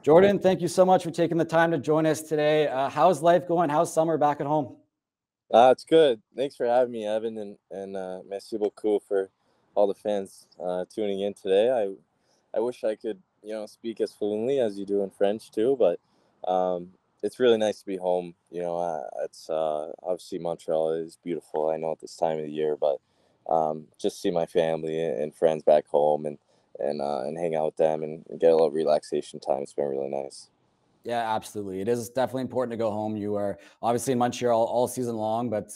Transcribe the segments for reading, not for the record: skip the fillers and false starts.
Jordan, thank you so much for taking the time to join us today. How's life going? How's summer back at home? It's good. Thanks for having me, Evan, and merci beaucoup for all the fans tuning in today. I wish I could, speak as fluently as you do in French too, but it's really nice to be home. It's obviously Montreal is beautiful. I know at this time of the year, but just see my family and friends back home and hang out with them and get a little relaxation time. It's been really nice. Yeah, absolutely. It is definitely important to go home. You are obviously in Montreal all season long, but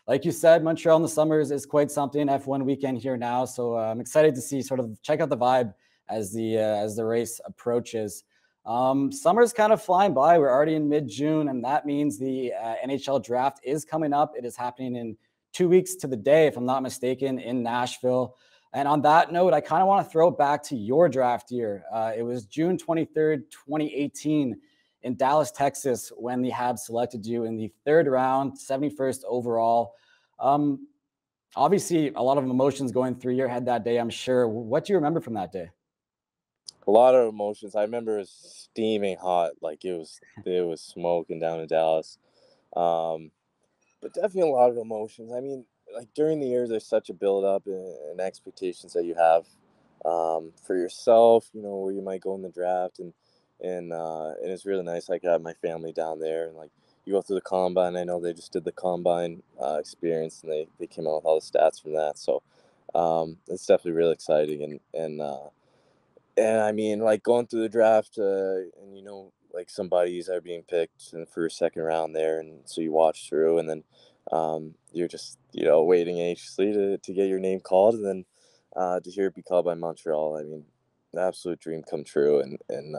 like you said, Montreal in the summers is quite something. F1 weekend here now, so I'm excited to see check out the vibe as the race approaches. Summer's kind of flying by. We're already in mid-June, and that means the NHL Draft is coming up. It is happening in 2 weeks to the day, if I'm not mistaken, in Nashville. And on that note, I kind of want to throw it back to your draft year. It was June 23rd, 2018 in Dallas, Texas, when the Habs selected you in the third round, 71st overall. Obviously, a lot of emotions going through your head that day, I'm sure. What do you remember from that day? A lot of emotions. I remember it was steaming hot, like it was smoking down in Dallas. But definitely a lot of emotions. I mean, like during the years, there's such a build up and expectations that you have for yourself. Where you might go in the draft, and it's really nice. Like I have my family down there, and like you go through the combine. I know they just did the combine experience, and they came out with all the stats from that. So it's definitely really exciting, and I mean, like going through the draft, and like some buddies are being picked in the first, second round there, and so you watch through, and then you're just waiting anxiously to get your name called, and then to hear it be called by Montreal. I mean, the absolute dream come true, and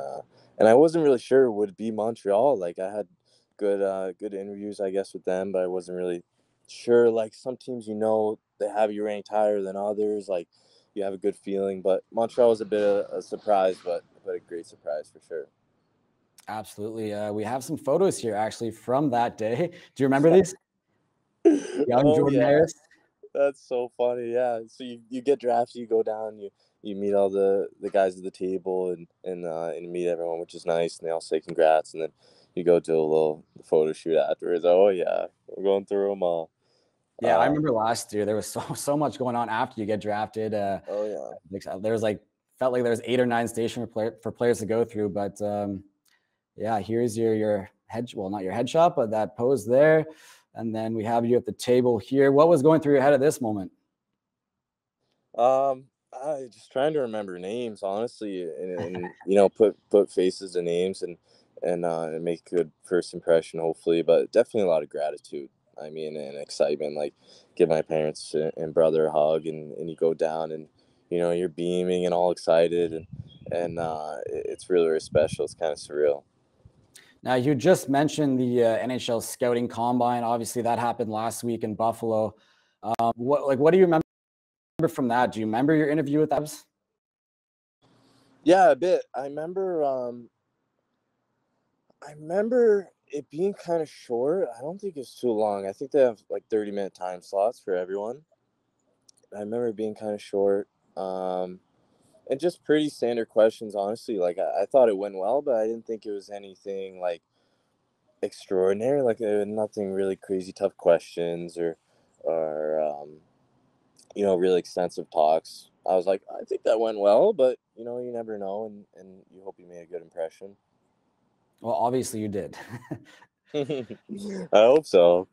I wasn't really sure it would be Montreal. Like I had good interviews, I guess, with them, but I wasn't really sure. Like some teams, they have you ranked higher than others. Like you have a good feeling, but Montreal was a bit of a surprise, but a great surprise for sure. Absolutely. We have some photos here actually from that day. Do you remember these? Young Jordan Yeah. Harris. That's so funny. Yeah. So you get drafted, you go down, you meet all the guys at the table and meet everyone, which is nice. And they all say congrats. And then you go do a little photo shoot afterwards. Oh yeah. We're going through them all. Yeah, I remember last year there was so much going on after you get drafted. Oh yeah. There was felt like there was 8 or 9 stations for players to go through. But yeah, here's your head. Well, not your headshot, but that pose there. And then we have you at the table here. What was going through your head at this moment? I just trying to remember names, honestly, and put faces to names and make a good first impression, hopefully. But definitely a lot of gratitude. I mean, and excitement. Like give my parents and brother a hug, and you go down, and you're beaming and all excited, and it's really, really special. It's kind of surreal. Now, you just mentioned the NHL Scouting Combine. Obviously, that happened last week in Buffalo. What do you remember from that? Do you remember your interview with Habs? Yeah, a bit. I remember it being kind of short. I don't think it's too long. I think they have like 30-minute time slots for everyone. I remember it being kind of short. And just pretty standard questions, honestly. Like I thought it went well, but I didn't think it was anything like extraordinary. Like nothing really crazy tough questions or really extensive talks. I was like, I think that went well, but you never know, and you hope you made a good impression. Well, obviously you did. I hope so.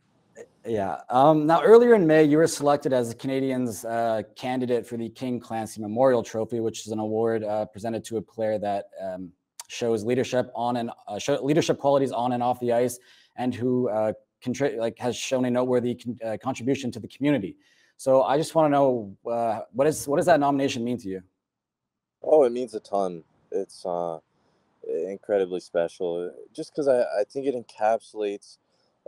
Yeah. Now, earlier in May, you were selected as the Canadiens candidate for the King Clancy Memorial Trophy, which is an award presented to a player that shows leadership leadership qualities on and off the ice, and who has shown a noteworthy contribution to the community. So, I just want to know what does that nomination mean to you? Oh, it means a ton. It's incredibly special, just because I think it encapsulates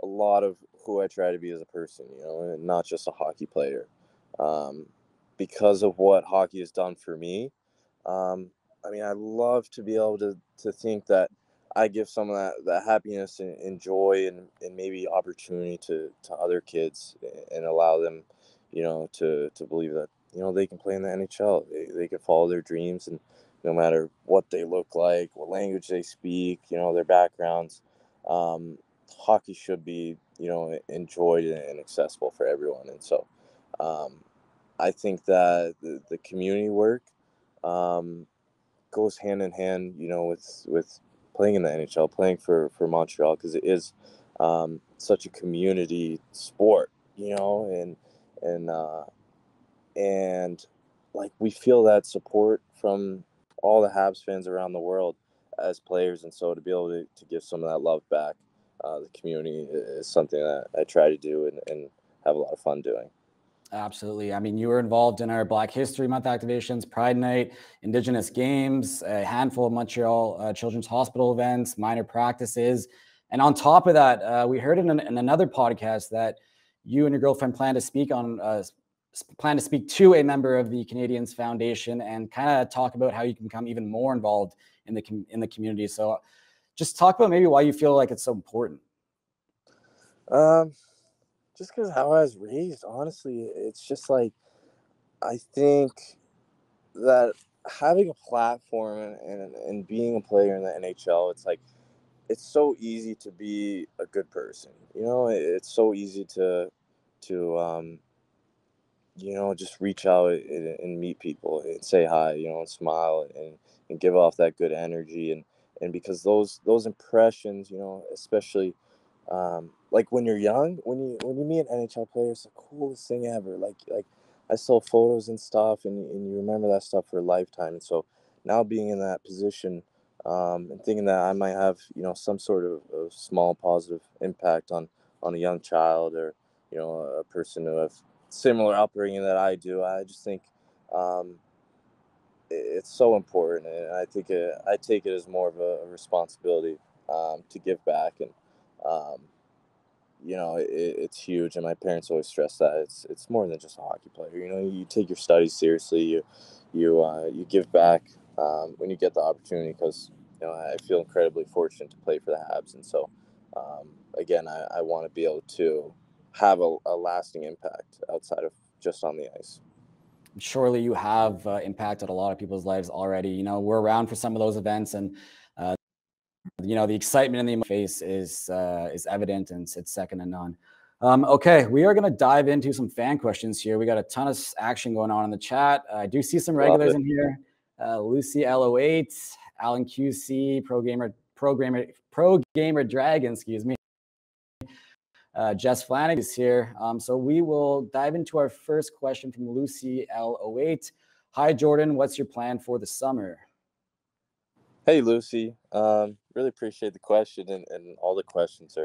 a lot of who I try to be as a person, and not just a hockey player. Because of what hockey has done for me, I mean, I love to be able to think that I give some of that happiness and joy and maybe opportunity to other kids and allow them, to believe that, they can play in the NHL. They can follow their dreams no matter what they look like, what language they speak, their backgrounds. Hockey should be, enjoyed and accessible for everyone. And so I think that the community work goes hand in hand, with playing in the NHL, playing for Montreal, because it is such a community sport, and and like we feel that support from all the Habs fans around the world as players, and so to be able to give some of that love back, the community is something that I try to do and have a lot of fun doing. Absolutely. I mean, you were involved in our Black History Month activations, Pride Night, Indigenous Games, a handful of Montreal Children's Hospital events, minor practices. And on top of that, we heard in another podcast that you and your girlfriend plan to speak to a member of the Canadiens Foundation and kind of talk about how you can become even more involved in the community. So just talk about maybe why you feel like it's so important. Just because how I was raised, honestly, it's just like, I think that having a platform and being a player in the NHL, it's like, it's so easy to be a good person. It's so easy to just reach out and meet people and say hi, and smile and give off that good energy. And because those impressions, especially like when you're young, when you meet an NHL player, it's the coolest thing ever. Like I saw photos and stuff, and you remember that stuff for a lifetime. And so now being in that position, and thinking that I might have, some sort of small positive impact on a young child, or a person who have similar upbringing that I do, I just think it's so important, and I take it as more of a responsibility to give back. And it's huge, and my parents always stress that it's more than just a hockey player. You take your studies seriously, you give back when you get the opportunity, because I feel incredibly fortunate to play for the Habs. And so again, I want to be able to have a lasting impact outside of just on the ice. Surely you have impacted a lot of people's lives already. We're around for some of those events, and the excitement in the face is evident, and it's second to none. Okay, we are going to dive into some fan questions here. We got a ton of action going on in the chat. I do see some regulars in here. Lucy L08, Alan QC, Pro Gamer Dragon, excuse me. Jess Flanagan is here. So we will dive into our first question from Lucy L08. Hi, Jordan. What's your plan for the summer? Hey, Lucy. Really appreciate the question, and all the questions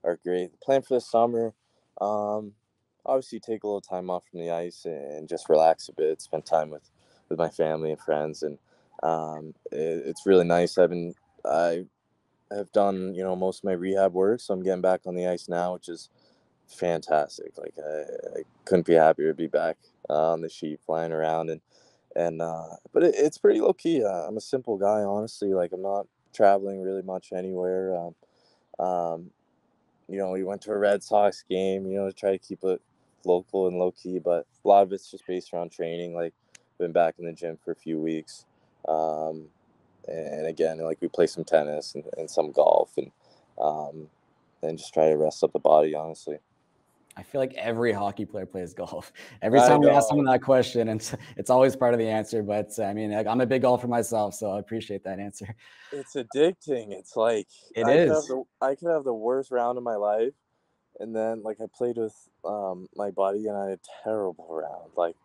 are great. The plan for the summer, obviously take a little time off from the ice and just relax a bit, spend time with my family and friends. And it's really nice. I have done, most of my rehab work, so I'm getting back on the ice now, which is fantastic. Like I couldn't be happier to be back on the sheet, flying around. But it's pretty low key. I'm a simple guy, honestly. Like, I'm not traveling really much anywhere. We went to a Red Sox game, to try to keep it local and low key, but a lot of it's just based around training. Like, been back in the gym for a few weeks. And again, like, we play some tennis and some golf, and just try to rest up the body, honestly. I feel like every hockey player plays golf. Every time we ask someone that question, and it's always part of the answer. But I mean, I'm a big golfer myself, so I appreciate that answer. It's addicting. It's like I could have the worst round of my life, and then like I played with my buddy, and I had a terrible round. Like,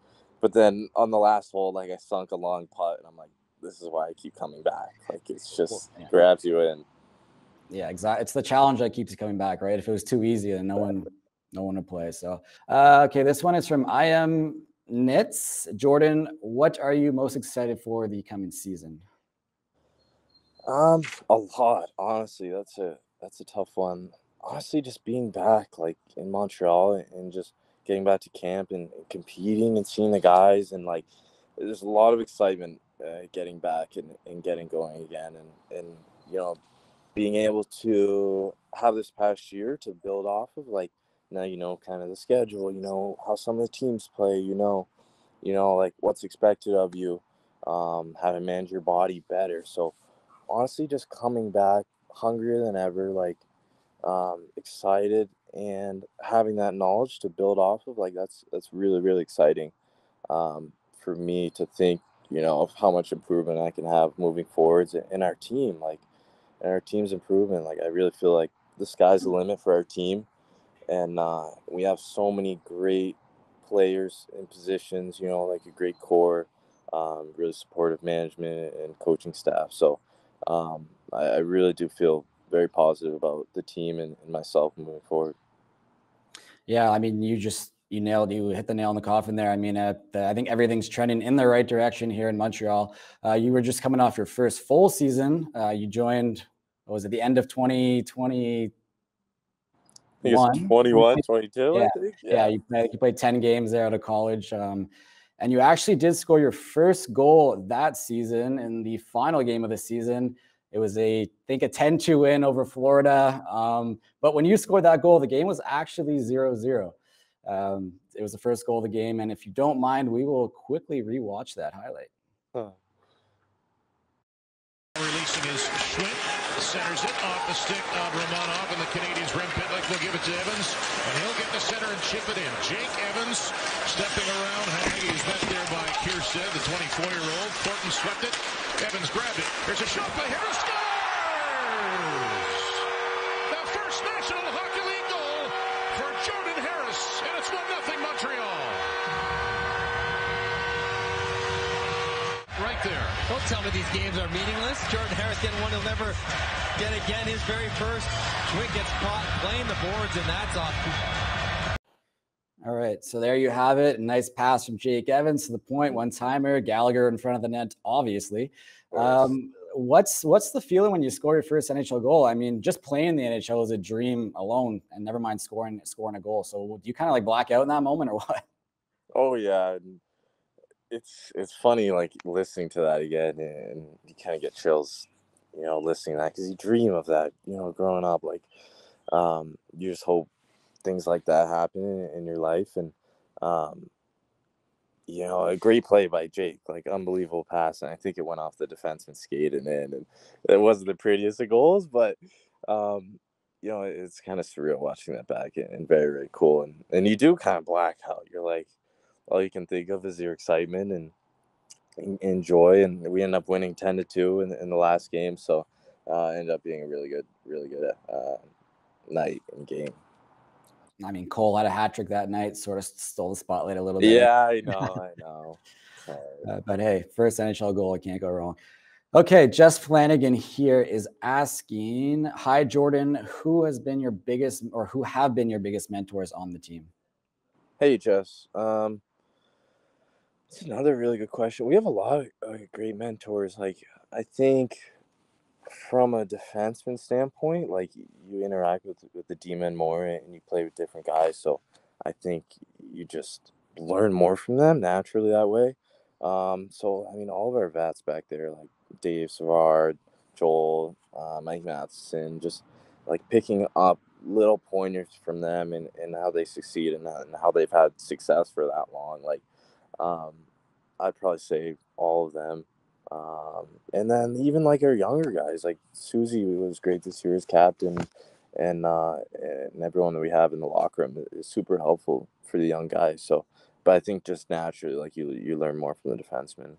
but then on the last hole, like, I sunk a long putt, and I'm like, this is why I keep coming back. Like, it's just grabs you in. Yeah, exactly. It's the challenge that keeps you coming back, right? If it was too easy, then no one would play. So, okay, this one is from I Am Knits. Jordan, what are you most excited for the coming season? A lot, honestly. That's a tough one. Honestly, just being back, like, in Montreal, and just getting back to camp and competing and seeing the guys, and like, there's a lot of excitement getting back and getting going again, and being able to have this past year to build off of. Like, now kind of the schedule, how some of the teams play, like what's expected of you. how to manage your body better. So honestly, just coming back hungrier than ever, like excited and having that knowledge to build off of, like that's really, really exciting for me to think, of how much improvement I can have moving forwards in our team, like and our team's improvement. Like I really feel like the sky's the limit for our team, and we have so many great players in positions, like a great core, really supportive management and coaching staff. So I really do feel very positive about the team and myself moving forward. Yeah, I mean, you hit the nail in the coffin there. I mean, I think everything's trending in the right direction here in Montreal. You were just coming off your first full season. You joined, what was it, the end of 2021? I think it's 21, 22, Yeah, I think. yeah. Yeah. You played 10 games there out of college, and you actually did score your first goal that season in the final game of the season. It was I think a 10-2 win over Florida. But when you scored that goal, the game was actually 0-0. It was the first goal of the game, and if you don't mind, we will quickly rewatch that highlight. Releasing his Schmidt, centers it off the stick of Romanov, and the Canadiens rim Pitlick will give it to Evans, and he'll get the center and chip it in. Jake Evans stepping around. He's met there by Kiersted, the 24-year-old. Thornton swept it. Evans grabbed it. There's a shot by Harris. Scores! The first National Hockey League goal for Jordan Harris, and it's 1-0 Montreal. Right there. Don't tell me these games are meaningless. Jordan Harris getting one he'll never get again. His very first. Schmidt gets caught playing the boards, and that's off. All right, so there you have it. A nice pass from Jake Evans to the point, one-timer. Gallagher in front of the net, obviously. What's the feeling when you score your first NHL goal? I mean, just playing the NHL is a dream alone, and never mind scoring a goal. So do you kind of like black out in that moment, or what? Oh yeah. It's funny, like listening to that again, and you kind of get chills, listening to that, because you dream of that, growing up. Like, you just hope things like that happen in your life, and a great play by Jake, like unbelievable pass, and I think it went off the defenseman skate and in, and it wasn't the prettiest of goals, but it's kind of surreal watching that back, and very, very cool, and you do kind of black out. You're like, all you can think of is your excitement and joy, and we end up winning 10-2 in the last game, so ended up being a really good night and game. I mean, Cole had a hat trick that night, sort of stole the spotlight a little bit. Yeah, I know. But hey, first NHL goal, I can't go wrong. Okay, Jess Flanagan here is asking, hi Jordan, who have been your biggest mentors on the team? Hey Jess, it's another really good question. We have a lot of great mentors. Like, I think from a defenseman standpoint, like you interact with the D-men more, and you play with different guys. So I think you just learn more from them naturally that way. So I mean, all of our vets back there, like Dave, Savard, Joel, Mike Matheson, just like picking up little pointers from them and how they succeed and how they've had success for that long. Like, I'd probably say all of them. And then even like our younger guys, like Susie was great this year as captain, and everyone that we have in the locker room is super helpful for the young guys. So, but I think just naturally, like you learn more from the defensemen.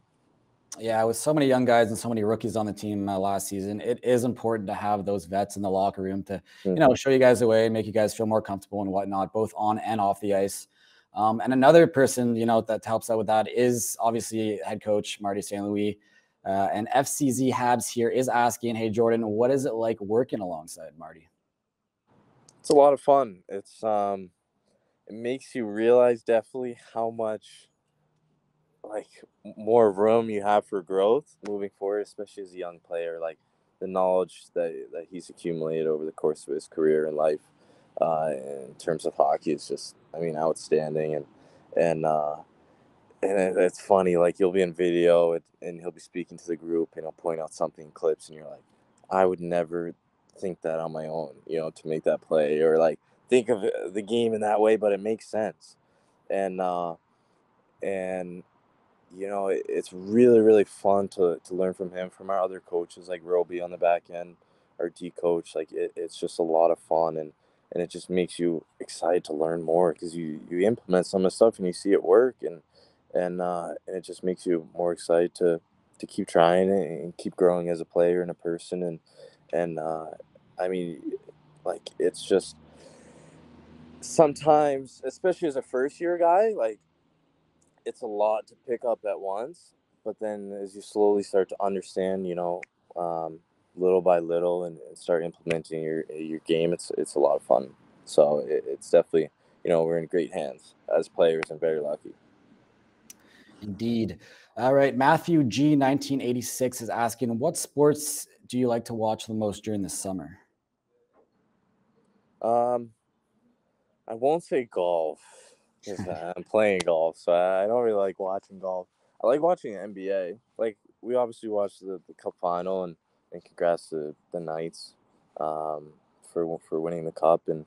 Yeah, with so many young guys and so many rookies on the team last season, it is important to have those vets in the locker room to, show you guys the way and make you guys feel more comfortable and whatnot, both on and off the ice. And another person, that helps out with that is obviously head coach Marty St. Louis. And FCZ Habs here is asking, hey, Jordan, what is it like working alongside Marty? It's a lot of fun. It's it makes you realize definitely how much like more room you have for growth moving forward, especially as a young player. Like the knowledge that he's accumulated over the course of his career and life in terms of hockey is just, I mean, outstanding. And it's funny, like you'll be in video and he'll be speaking to the group and he'll point out something in clips and you're like, I would never think that on my own, to make that play or like think of the game in that way, but it makes sense. And it's really, really fun to learn from him, from our other coaches like Roby on the back end, our D coach. Like it's just a lot of fun, and it just makes you excited to learn more because you implement some of the stuff and you see it work, and it just makes you more excited to keep trying it and keep growing as a player and a person. And I mean, like, it's just sometimes, especially as a first year guy, like, it's a lot to pick up at once. But then as you slowly start to understand, little by little, and start implementing your game, it's a lot of fun. So it's definitely, we're in great hands as players and very lucky. Indeed. All right. Matthew G 1986 is asking, what sports do you like to watch the most during the summer? I won't say golf because I'm playing golf, so I don't really like watching golf. I like watching NBA. Like, we obviously watched the Cup final, and congrats to the Knights for winning the Cup. And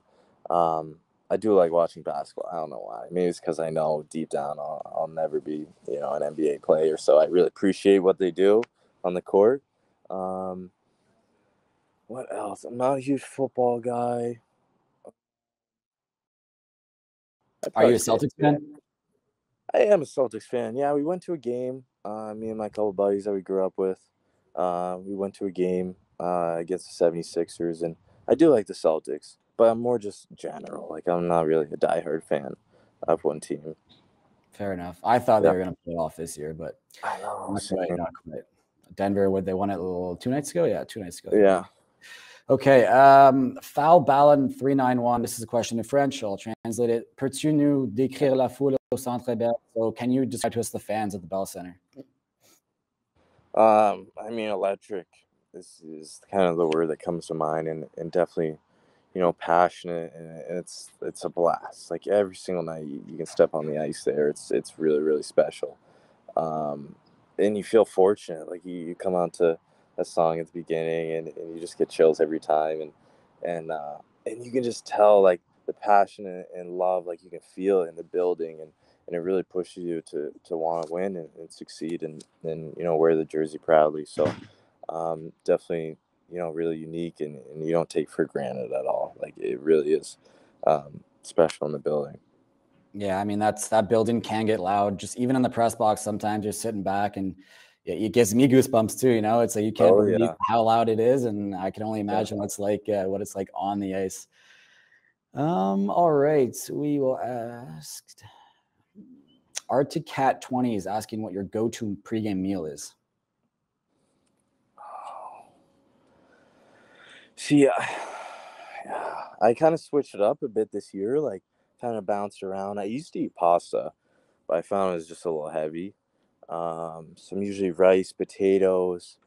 I do like watching basketball. I don't know why. Maybe it's because I know deep down I'll never be, an NBA player. So I really appreciate what they do on the court. What else? I'm not a huge football guy. Are you a Celtics fan? I am a Celtics fan. Yeah, we went to a game. Me and my couple buddies that we grew up with. We went to a game against the 76ers, and I do like the Celtics, but I'm more just general. Like, I'm not really a diehard fan of one team. Fair enough. I thought they were going to pull it off this year, but I know. Not quite. Denver, they won it 2 nights ago? Yeah, 2 nights ago. Yeah. Okay. Foul Ballon 391. This is a question in French. I'll translate it. Peux-tu nous décrire la foule au Centre Bell? So can you describe to us the fans at the Bell Center? I mean, electric. This is kind of the word that comes to mind, and definitely, passionate, and it's a blast. Like, every single night you can step on the ice there. It's really, really special. And you feel fortunate. Like, you come on to a song at the beginning, and you just get chills every time, and you can just tell, like, the passion and love, like, you can feel it in the building, and it really pushes you to want to win and succeed, and wear the jersey proudly. So definitely, really unique, and you don't take for granted at all. Like, it really is special in the building. Yeah, I mean, that building can get loud. Just even in the press box, sometimes you're sitting back, and it gives me goosebumps too. It's like you can't believe how loud it is, and I can only imagine what it's like on the ice. All right, we will ask. Arctic Cat 20 is asking what your go-to pregame meal is. See, I kind of switched it up a bit this year. Like, kind of bounced around. I used to eat pasta, but I found it was just a little heavy. So I'm usually rice, potatoes.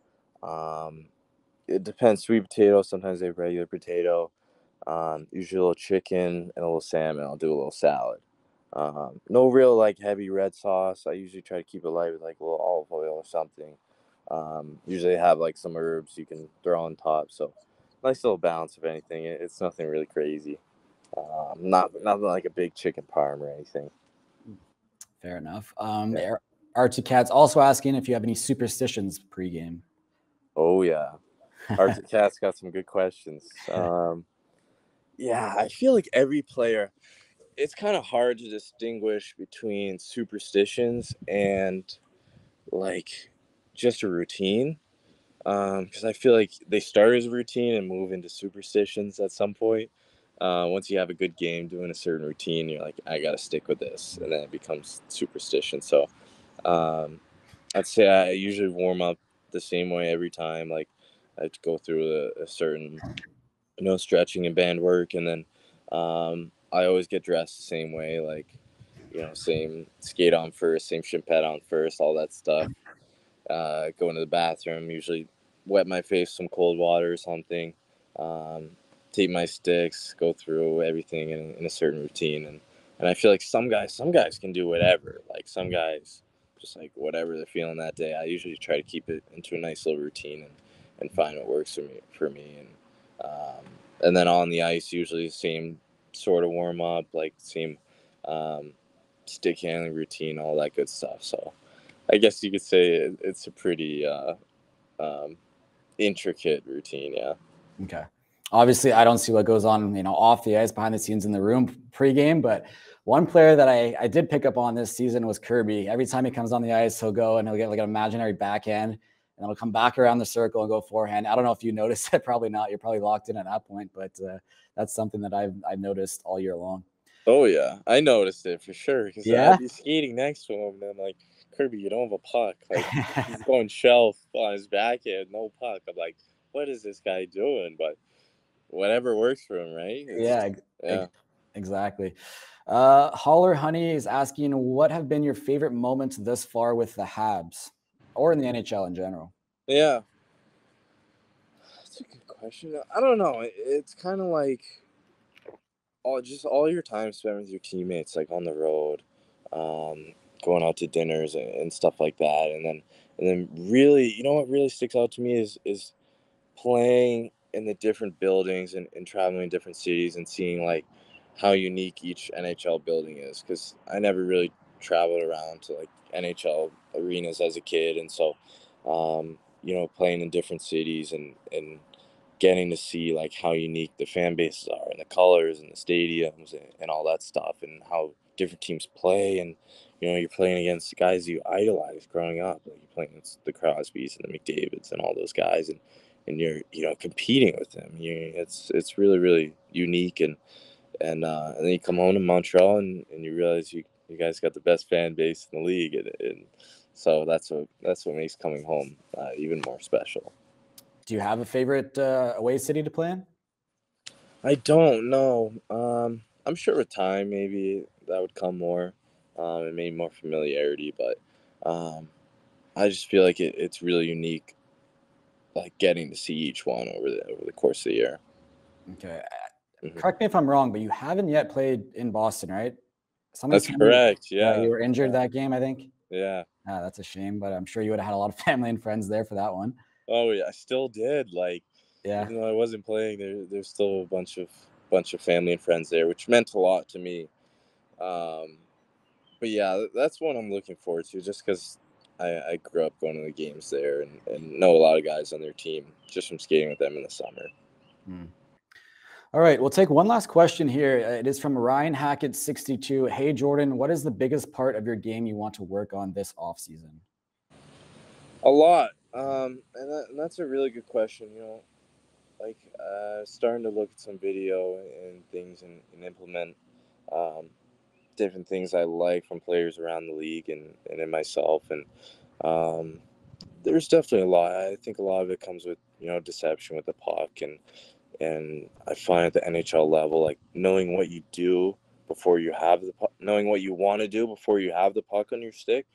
It depends. Sweet potato. Sometimes they have regular potato. Usually a little chicken and a little salmon. I'll do a little salad. No real, like, heavy red sauce. I usually try to keep it light with, like, a little olive oil or something. Usually have, like, some herbs you can throw on top. So nice little balance of anything. It's nothing really crazy. Not like a big chicken parm or anything. Fair enough. Arctic Cat's also asking if you have any superstitions pregame. Oh, yeah. Arctic Cat's got some good questions. Yeah, I feel like every player, it's kind of hard to distinguish between superstitions and, like, just a routine. Because I feel like they start as a routine and move into superstitions at some point. Once you have a good game doing a certain routine, you're like, I got to stick with this. And then it becomes superstition. So I'd say I usually warm up the same way every time. Like, I have to go through a certain, stretching and band work. And then I always get dressed the same way. Like, same skate on first, same shin pad on first, all that stuff. Go into the bathroom, usually wet my face with some cold water or something. Take my sticks, go through everything in a certain routine, and I feel like some guys can do whatever. Like, some guys just, like, whatever they're feeling that day. I usually try to keep it into a nice little routine and find what works for me. And then on the ice, usually the same sort of warm up, like same stick handling routine, all that good stuff. So I guess you could say it's a pretty intricate routine. Yeah. Okay. Obviously, I don't see what goes on, off the ice, behind the scenes in the room pregame. But one player that I did pick up on this season was Kirby. Every time he comes on the ice, he'll go and he'll get like an imaginary backhand, and he'll come back around the circle and go forehand. I don't know if you noticed it. Probably not. You're probably locked in at that point. But that's something that I've noticed all year long. Oh yeah, I noticed it for sure because Yeah. I'd be skating next to him, and I'm like, Kirby, you don't have a puck. Like he's going shelf on his backhand, no puck. I'm like, what is this guy doing? But whatever works for him, right? Yeah. Exactly. Holler Honey is asking, what have been your favorite moments thus far with the Habs or in the NHL in general? Yeah. That's a good question. I don't know. It's kind of like all your time spent with your teammates, like on the road, going out to dinners and stuff like that, and then really, what really sticks out to me is playing in the different buildings and traveling in different cities and seeing like how unique each NHL building is. Because I never really traveled around to like NHL arenas as a kid, and so playing in different cities and getting to see like how unique the fan bases are and the colors and the stadiums and all that stuff and how different teams play. And you're playing against guys you idolized growing up, like you're playing against the Crosbys and the McDavids and all those guys, and you're competing with them. It's really really unique. And then you come home to Montreal and you realize you guys got the best fan base in the league, and so that's what makes coming home even more special. Do you have a favorite away city to play in? I don't know. I'm sure with time maybe that would come more, and maybe more familiarity. But I just feel like it's really unique, like getting to see each one over the course of the year. Okay. Mm-hmm. Correct me if I'm wrong, but you haven't yet played in Boston, right? That's correct. Yeah. You were injured that game, I think. Yeah. That's a shame, but I'm sure you would have had a lot of family and friends there for that one. Oh yeah, I still did. Like, yeah, even though I wasn't playing, there's still a bunch of family and friends there, which meant a lot to me. But yeah, that's one I'm looking forward to, just because I grew up going to the games there and know a lot of guys on their team just from skating with them in the summer. All right, we'll take one last question here. It is from Ryan Hackett 62. Hey Jordan, what is the biggest part of your game you want to work on this offseason? A lot. And that's a really good question. Like starting to look at some video and things and implement different things I like from players around the league and in myself. And there's definitely a lot. I think a lot of it comes with, deception with the puck. And I find at the NHL level, like knowing what you do before you have the puck, knowing what you want to do before you have the puck on your stick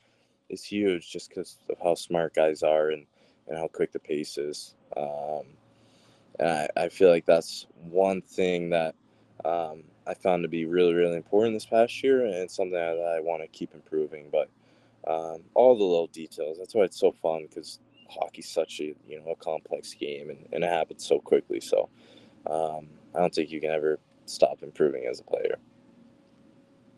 is huge, just because of how smart guys are and how quick the pace is. And I feel like that's one thing that I found to be really, really important this past year, and it's something that I want to keep improving. But all the little details, that's why it's so fun, because hockey's such a complex game, and it happens so quickly. So I don't think you can ever stop improving as a player.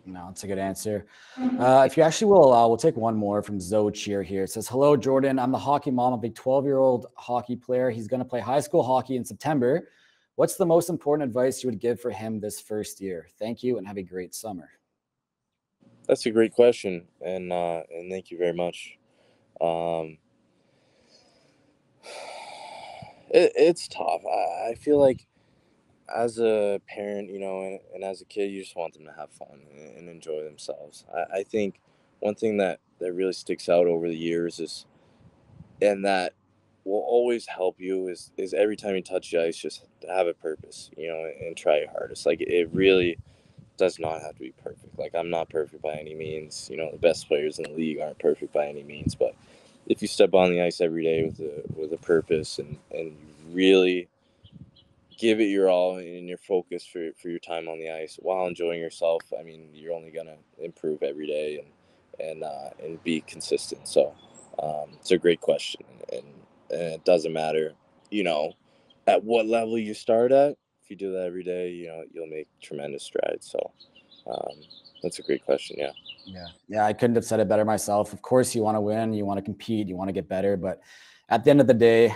No, that's a good answer. If you actually will allow, we'll take one more from Zoe Cheer here. It says, hello, Jordan. I'm the hockey mom of a 12-year-old hockey player. He's going to play high school hockey in September. What's the most important advice you would give for him this first year? Thank you and have a great summer. That's a great question, and thank you very much. It's tough. I feel like as a parent, and as a kid, you just want them to have fun and enjoy themselves. I think one thing that really sticks out over the years is, and that will always help you, is every time you touch the ice, just have a purpose, and try your hardest. Like, it really does not have to be perfect. Like, I'm not perfect by any means. The best players in the league aren't perfect by any means, but if you step on the ice every day with a purpose and really give it your all and your focus for your time on the ice while enjoying yourself, I mean, you're only gonna improve every day and be consistent. So it's a great question, and it doesn't matter, at what level you start at. If you do that every day, you'll make tremendous strides. So That's a great question. Yeah. Yeah, I couldn't have said it better myself. Of course, you want to win, you want to compete, you want to get better, but at the end of the day,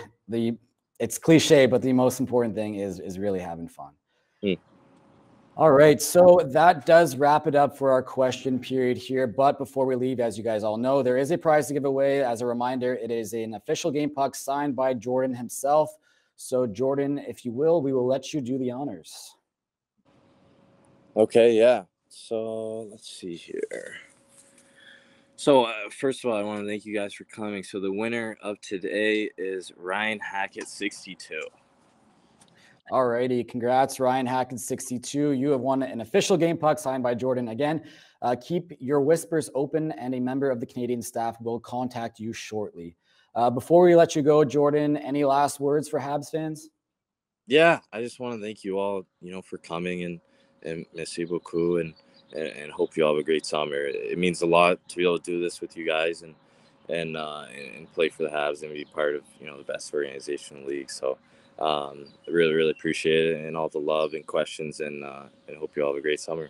it's cliche, but the most important thing is really having fun. All right, so that does wrap it up for our question period here. But before we leave, as you guys all know, there is a prize to give away. As a reminder, it is an official game puck signed by Jordan himself. So Jordan, if you will, we will let you do the honors. Okay, yeah. So let's see here. So first of all, I want to thank you guys for coming. So the winner of today is Ryan Hackett, 62. All righty. Congrats, Ryan Hackett, 62. You have won an official game puck signed by Jordan. Again, keep your whispers open, and a member of the Canadian staff will contact you shortly. Before we let you go, Jordan, any last words for Habs fans? Yeah, I just want to thank you all, for coming and merci beaucoup, and hope you all have a great summer. It means a lot to be able to do this with you guys and play for the Habs and be part of the best organization in the league. So really appreciate it, and all the love and questions, and hope you all have a great summer.